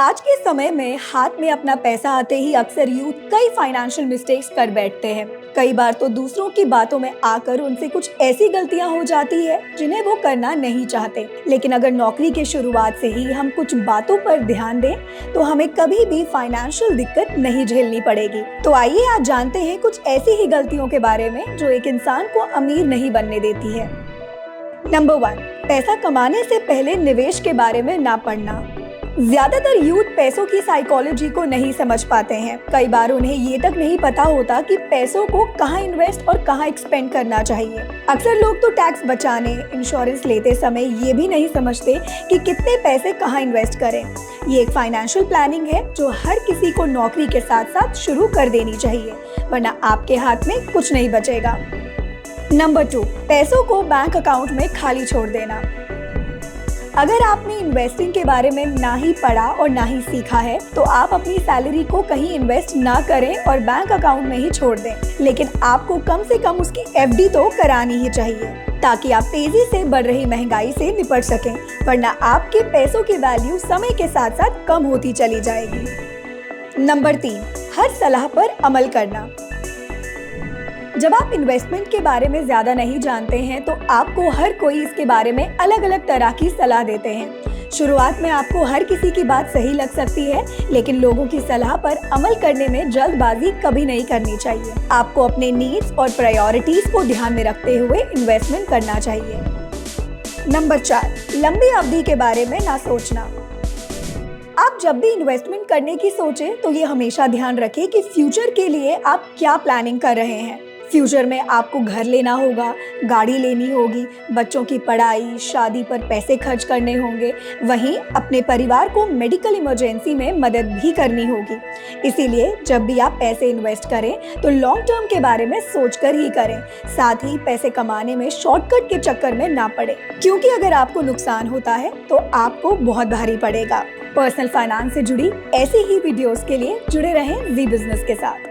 आज के समय में हाथ में अपना पैसा आते ही अक्सर यूथ कई फाइनेंशियल मिस्टेक्स कर बैठते हैं। कई बार तो दूसरों की बातों में आकर उनसे कुछ ऐसी गलतियां हो जाती है जिन्हें वो करना नहीं चाहते। लेकिन अगर नौकरी के शुरुआत से ही हम कुछ बातों पर ध्यान दें तो हमें कभी भी फाइनेंशियल दिक्कत नहीं झेलनी पड़ेगी। तो आइए आज जानते हैं कुछ ऐसी ही गलतियों के बारे में जो एक इंसान को अमीर नहीं बनने देती है। नंबर 1, पैसा कमाने से पहले निवेश के बारे में ना पढ़ना। ज्यादातर यूथ पैसों की साइकोलॉजी को नहीं समझ पाते हैं। कई बार उन्हें ये तक नहीं पता होता कि पैसों को कहाँ इन्वेस्ट और कहाँ एक्सपेंड करना चाहिए। अक्सर लोग तो टैक्स बचाने, इंश्योरेंस लेते समय ये भी नहीं समझते कि कितने पैसे कहाँ इन्वेस्ट करें। ये एक फाइनेंशियल प्लानिंग है जो हर किसी को नौकरी के साथ साथ शुरू कर देनी चाहिए, वरना आपके हाथ में कुछ नहीं बचेगा। नंबर 2, पैसों को बैंक अकाउंट में खाली छोड़ देना। अगर आपने इन्वेस्टिंग के बारे में ना ही पढ़ा और ना ही सीखा है तो आप अपनी सैलरी को कहीं इन्वेस्ट ना करें और बैंक अकाउंट में ही छोड़ दें। लेकिन आपको कम से कम उसकी एफडी तो करानी ही चाहिए ताकि आप तेजी से बढ़ रही महंगाई से निपट सकें, वरना आपके पैसों की वैल्यू समय के साथ साथ कम होती चली जाएगी। नंबर 3, हर सलाह पर अमल करना। जब आप इन्वेस्टमेंट के बारे में ज्यादा नहीं जानते हैं तो आपको हर कोई इसके बारे में अलग अलग तरह की सलाह देते हैं। शुरुआत में आपको हर किसी की बात सही लग सकती है, लेकिन लोगों की सलाह पर अमल करने में जल्दबाजी कभी नहीं करनी चाहिए। आपको अपने नीड्स और प्रायोरिटीज को ध्यान में रखते हुए इन्वेस्टमेंट करना चाहिए। नंबर 4, लंबी अवधि के बारे में ना सोचना। आप जब भी इन्वेस्टमेंट करने की सोचें तो ये हमेशा ध्यान रखें कि फ्यूचर के लिए आप क्या प्लानिंग कर रहे हैं। फ्यूचर में आपको घर लेना होगा, गाड़ी लेनी होगी, बच्चों की पढ़ाई, शादी पर पैसे खर्च करने होंगे, वहीं अपने परिवार को मेडिकल इमरजेंसी में मदद भी करनी होगी। इसीलिए जब भी आप पैसे इन्वेस्ट करें तो लॉन्ग टर्म के बारे में सोचकर ही करें। साथ ही पैसे कमाने में शॉर्टकट के चक्कर में ना पड़े, क्योंकि अगर आपको नुकसान होता है तो आपको बहुत भारी पड़ेगा। पर्सनल फाइनेंस से जुड़ी ऐसी ही वीडियोस के लिए जुड़े रहें जी बिजनेस के साथ।